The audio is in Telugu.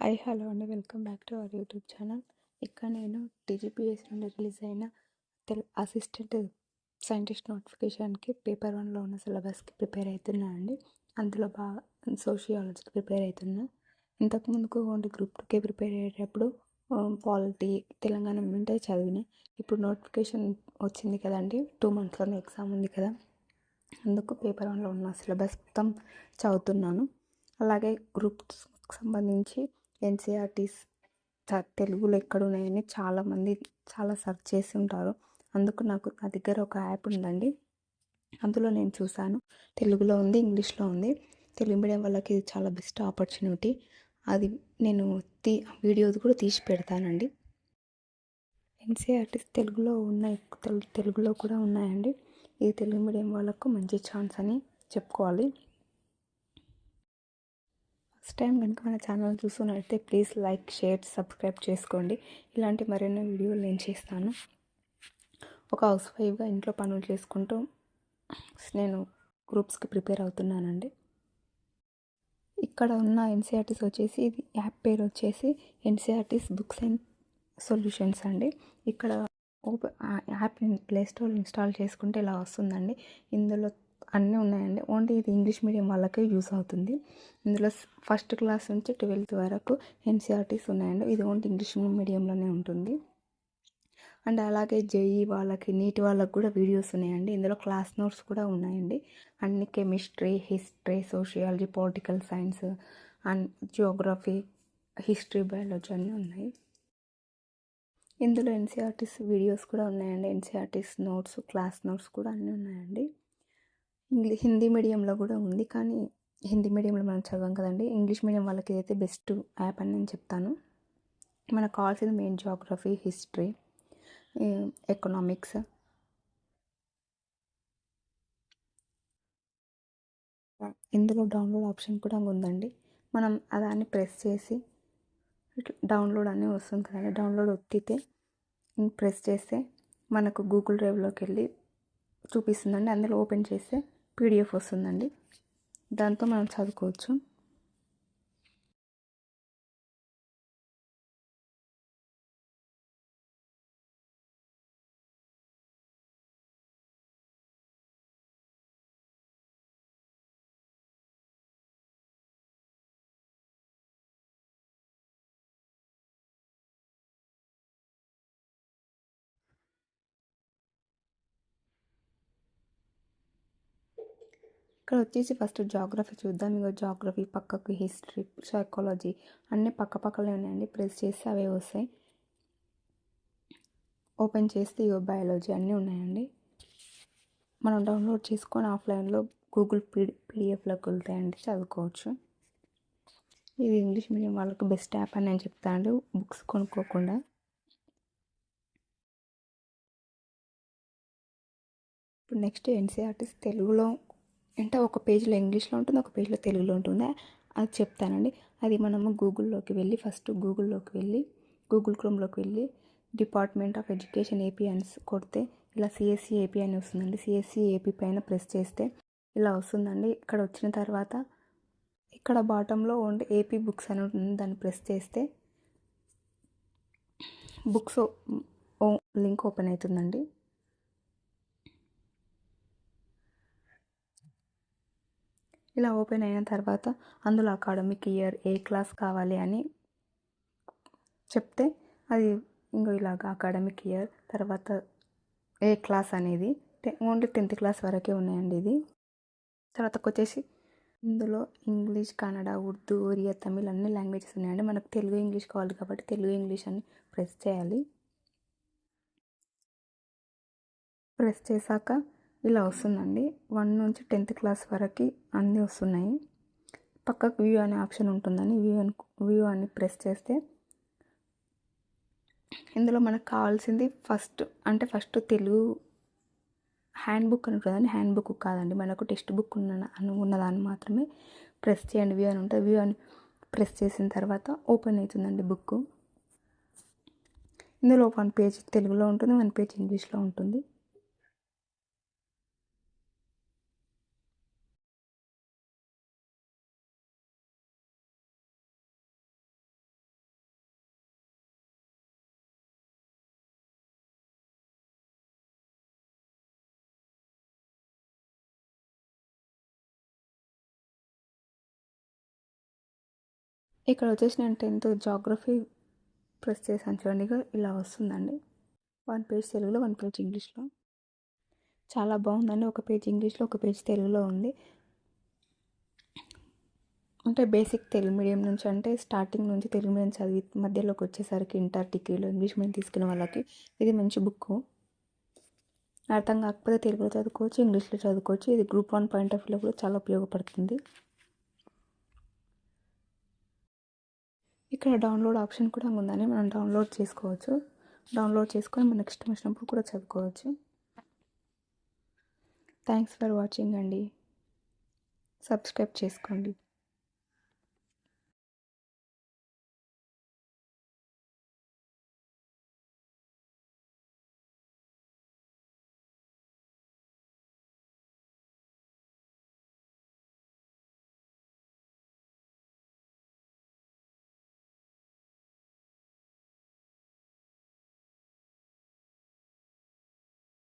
హలో అండి. Welcome back to our YouTube channel. ఇక్కడ నేను టీజీపీఎస్ నుండి రిలీజ్ అయిన అసిస్టెంట్ సైంటిస్ట్ నోటిఫికేషన్కి పేపర్ 1లో ఉన్న సిలబస్కి ప్రిపేర్ అవుతున్నా అండి. అందులో బాగా సోషియాలజీకి ప్రిపేర్ అవుతున్నా. ఇంతకుముందుకు ఓన్లీ గ్రూప్ 2కే ప్రిపేర్ అయ్యేటప్పుడు పాలిటీ, తెలంగాణ ఉంటే చదివిన. ఇప్పుడు నోటిఫికేషన్ వచ్చింది కదండి, 2 monthsలోనే ఎగ్జామ్ ఉంది కదా, అందుకు పేపర్ 1లో ఉన్న సిలబస్ మొత్తం చదువుతున్నాను. అలాగే గ్రూప్స్కి సంబంధించి ఎన్సీఆర్టీస్ తెలుగులో ఎక్కడున్నాయని చాలామంది చాలా సెర్చ్ చేసి ఉంటారు. అందుకు నా దగ్గర ఒక యాప్ ఉందండి. అందులో నేను చూశాను, తెలుగులో ఉంది, ఇంగ్లీష్లో ఉంది. తెలుగు మీడియం వాళ్ళకి ఇది చాలా బెస్ట్ ఆపర్చునిటీ. అది నేను వీడియోస్ కూడా తీసి పెడతానండి. ఎన్సీఆర్టీస్ తెలుగులో ఉన్నాయి, తెలుగులో కూడా ఉన్నాయండి. ఇది తెలుగు మీడియం వాళ్ళకు మంచి ఛాన్స్ అని చెప్పుకోవాలి. ఫస్ట్ టైం కనుక మన ఛానల్ చూస్తున్నట్లయితే ప్లీజ్ లైక్, షేర్, సబ్స్క్రైబ్ చేసుకోండి. ఇలాంటి మరెన్నో వీడియోలు నేను చేస్తాను. ఒక హౌస్ వైఫ్గా ఇంట్లో పనులు చేసుకుంటూ నేను గ్రూప్స్కి ప్రిపేర్ అవుతున్నానండి. ఇక్కడ ఉన్న ఎన్సీఆర్టీస్ వచ్చేసి, ఇది యాప్ పేరు వచ్చేసి ఎన్సీఆర్టీస్ బుక్స్ అండ్ సొల్యూషన్స్ అండి. ఇక్కడ యాప్ ప్లేస్టోర్ ఇన్స్టాల్ చేసుకుంటే ఇలా వస్తుందండి. ఇందులో అన్నీ ఉన్నాయండి. ఓన్లీ ఇది ఇంగ్లీష్ మీడియం వాళ్ళకే యూస్ అవుతుంది. ఇందులో 1st క్లాస్ నుంచి 12th వరకు ఎన్సీఆర్టీస్ ఉన్నాయండి. ఇది ఓన్లీ ఇంగ్లీష్ మీడియంలోనే ఉంటుంది. అండ్ అలాగే జేఈ వాళ్ళకి, నీట్ వాళ్ళకి కూడా వీడియోస్ ఉన్నాయండి. ఇందులో క్లాస్ నోట్స్ కూడా ఉన్నాయండి. అన్ని chemistry, history, sociology, political science and Geography, history, biology అన్నీ ఉన్నాయి. ఇందులో ఎన్సీఆర్టీస్ వీడియోస్ కూడా ఉన్నాయండి. ఎన్సీఆర్టీస్ నోట్స్, క్లాస్ నోట్స్ కూడా అన్నీ ఉన్నాయండి. హిందీ మీడియంలో కూడా ఉంది, కానీ హిందీ మీడియంలో మనం చదవం కదండి. ఇంగ్లీష్ మీడియం వాళ్ళకి అయితే బెస్ట్ యాప్ అని నేను చెప్తాను. మనకు కావాల్సింది మెయిన్ జియోగ్రఫీ, హిస్టరీ, ఎకనామిక్స్. ఇందులో డౌన్లోడ్ ఆప్షన్ కూడా ఉందండి. మనం దాన్ని ప్రెస్ చేసి డౌన్లోడ్ అని వస్తుంది కదండి, డౌన్లోడ్ ఒత్తితే ప్రెస్ చేస్తే మనకు గూగుల్ డ్రైవ్లోకి వెళ్ళి చూపిస్తుందండి. అందులో ఓపెన్ చేస్తే పీడిఎఫ్ వస్తుందండి. దాంతో మనం చదువుకోవచ్చు. ఇక్కడ వచ్చేసి ఫస్ట్ జాగ్రఫీ చూద్దాం. ఇక జాగ్రఫీ పక్కకు, హిస్టరీ, సైకాలజీ అన్నీ పక్కనే ఉన్నాయండి. ప్రెస్ చేస్తే అవే వస్తాయి. ఓపెన్ చేస్తే ఇగో బయాలజీ అన్నీ ఉన్నాయండి. మనం డౌన్లోడ్ చేసుకొని ఆఫ్లైన్లో గూగుల్ పీడిఎఫ్లోకి వెళ్తాయండి, చదువుకోవచ్చు. ఇది ఇంగ్లీష్ మీడియం వాళ్ళకి బెస్ట్ యాప్ అని నేను చెప్తాను, బుక్స్ కొనుక్కోకుండా. ఇప్పుడు నెక్స్ట్ ఎన్సీఆర్టీస్ తెలుగులో అంటే ఒక పేజ్లో ఇంగ్లీష్లో ఉంటుంది, ఒక పేజ్లో తెలుగులో ఉంటుంది. అది చెప్తానండి. అది మనము ఫస్ట్ గూగుల్లోకి వెళ్ళి గూగుల్ క్రోమ్లోకి వెళ్ళి డిపార్ట్మెంట్ ఆఫ్ ఎడ్యుకేషన్ ఏపీ అని కొడితే ఇలా సిఎస్సి ఏపీ అని వస్తుందండి. సిఎస్సి ఏపీ పైన ప్రెస్ చేస్తే ఇలా వస్తుందండి. ఇక్కడ వచ్చిన తర్వాత ఇక్కడ బాటంలో ఓన్లీ ఏపీ బుక్స్ అని ఉంటుంది, దాన్ని ప్రెస్ చేస్తే బుక్స్ లింక్ ఓపెన్ అవుతుందండి. ఇలా ఓపెన్ అయిన తర్వాత అందులో అకాడమిక్ ఇయర్ ఏ క్లాస్ కావాలి అని చెప్తే అది ఇంకో ఇలాగా అకాడమిక్ ఇయర్ తర్వాత ఏ క్లాస్ అనేది ఓన్లీ 10th క్లాస్ వరకే ఉన్నాయండి. ఇది తర్వాతకు వచ్చేసి ఇందులో ఇంగ్లీష్, కన్నడ, ఉర్దూ, ఒరియా, తమిళ్ అన్ని లాంగ్వేజెస్ ఉన్నాయండి. మనకు తెలుగు, ఇంగ్లీష్ కావాలి కాబట్టి తెలుగు, ఇంగ్లీష్ అని ప్రెస్ చేయాలి. ప్రెస్ చేశాక ఇలా వస్తుందండి. 1 నుంచి 10th క్లాస్ వరకు అన్నీ వస్తున్నాయి. పక్కకు వ్యూ అనే ఆప్షన్ ఉంటుందని వ్యూ అని ప్రెస్ చేస్తే ఇందులో మనకు కావాల్సింది ఫస్ట్ తెలుగు హ్యాండ్ బుక్ అని ఉంటుందండి. హ్యాండ్ బుక్ కాదండి, మనకు టెక్స్ట్ బుక్ ఉన్నదాన్ని మాత్రమే ప్రెస్ చేయండి. వ్యూ అని ఉంటుంది. వ్యూ అని ప్రెస్ చేసిన తర్వాత ఓపెన్ అవుతుందండి బుక్. ఇందులో 1 పేజ్ తెలుగులో ఉంటుంది, 1 పేజ్ ఇంగ్లీష్లో ఉంటుంది. ఇక్కడ వచ్చేసి నేను 10th జాగ్రఫీ ప్రెస్ చేశాను చూడండి, ఇలా వస్తుందండి. 1 పేజ్ తెలుగులో 1 పేజ్ ఇంగ్లీష్లో. చాలా బాగుందండి. ఒక పేజ్ ఇంగ్లీష్లో, ఒక పేజ్ తెలుగులో ఉంది. అంటే బేసిక్ తెలుగు మీడియం నుంచి, అంటే స్టార్టింగ్ నుంచి తెలుగు మీడియం చదివి మధ్యలోకి వచ్చేసరికి ఇంటర్ డిగ్రీలో ఇంగ్లీష్ మీడియం తీసుకునే వాళ్ళకి ఇది మంచి బుక్. అర్థం కాకపోతే తెలుగులో చదువుకోవచ్చు, ఇంగ్లీష్లో చదువుకోవచ్చు. ఇది గ్రూప్ 1 పాయింట్ ఆఫ్ వ్యూలో కూడా చాలా ఉపయోగపడుతుంది. ఇక్కడ డౌన్లోడ్ ఆప్షన్ కూడా ఉందని మనం డౌన్లోడ్ చేసుకోవచ్చు. డౌన్లోడ్ చేసుకొని మనకి ఇష్టం వచ్చినప్పుడు కూడా చదువుకోవచ్చు. థ్యాంక్స్ ఫర్ వాచింగ్ అండి. సబ్స్క్రైబ్ చేసుకోండి.